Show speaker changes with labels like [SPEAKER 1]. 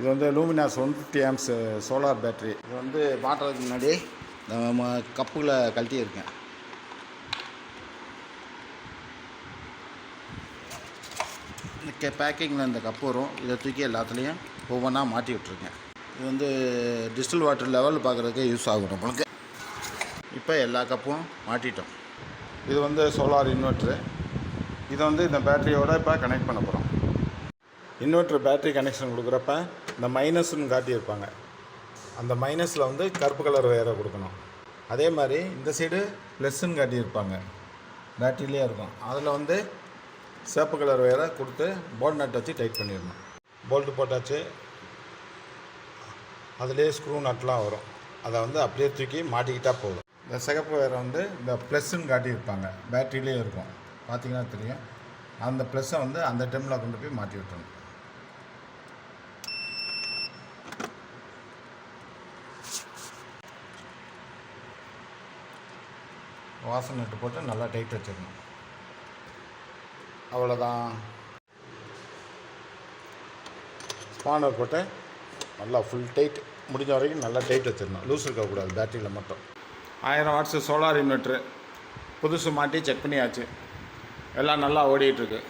[SPEAKER 1] இது வந்து Luminous 150 arms solar battery. இது வந்து மாட்டுறதுக்கு முன்னாடி நம்ம கப்புகளை கழட்டியிருக்கேன். பேக்கிங்கில் இந்த கப்பு வரும். இதை தூக்கி எல்லாத்துலேயும் ஒவ்வொன்றா மாட்டி விட்ருக்கேன். இது வந்து டிஸ்டில் வாட்டர் லெவல் பார்க்குறதுக்கு யூஸ் ஆகும் நம்மளுக்கு. இப்போ எல்லா கப்பும் மாட்டிட்டோம். இது வந்து சோலார் இன்வெர்ட்ரு. இதை வந்து இந்த பேட்டரியோடு இப்போ கனெக்ட் பண்ண போகிறோம். இன்வெர்ட்ரு பேட்டரி கனெக்ஷன் கொடுக்குறப்ப இந்த மைனஸ்ன்னு காட்டியிருப்பாங்க. அந்த மைனஸில் வந்து கருப்பு கலர் ஒயரை கொடுக்கணும். அதே மாதிரி இந்த சைடு ப்ளஸ்ன்னு காட்டியிருப்பாங்க, பேட்டரியிலே இருக்கும். அதில் வந்து சிவப்பு கலர் ஒயரை கொடுத்து போல்ட் நட் வச்சு டைட் பண்ணிடணும். போல்ட்டு போட்டாச்சு. அதிலே ஸ்க்ரூ நட்லாம் வரும். அதை வந்து அப்படியே தூக்கி மாட்டிக்கிட்டால் போதும். இந்த சிகப்பு ஒயரை வந்து இந்த ப்ளஸ்ன்னு காட்டியிருப்பாங்க, பேட்டரியிலே இருக்கும், பார்த்திங்கன்னா தெரியும். அந்த ப்ளஸ்ஸை வந்து அந்த டைமில் கொண்டு போய் மாட்டி விட்டுறணும். வாசல் நட்டு போட்டு நல்லா டைட் வச்சிடணும். அவ்வளோதான். ஸ்பானர் போட்டு நல்லா ஃபுல் டைட், முடிஞ்ச வரைக்கும் நல்லா டைட் வச்சிடணும். லூஸ் இருக்கக்கூடாது பேட்டரியில் மட்டும். 1000 வாட்ஸு சோலார் இன்வெர்ட்ரு புதுசு மாட்டி செக் பண்ணியாச்சு. எல்லாம் நல்லா ஓடிட்டுருக்கு.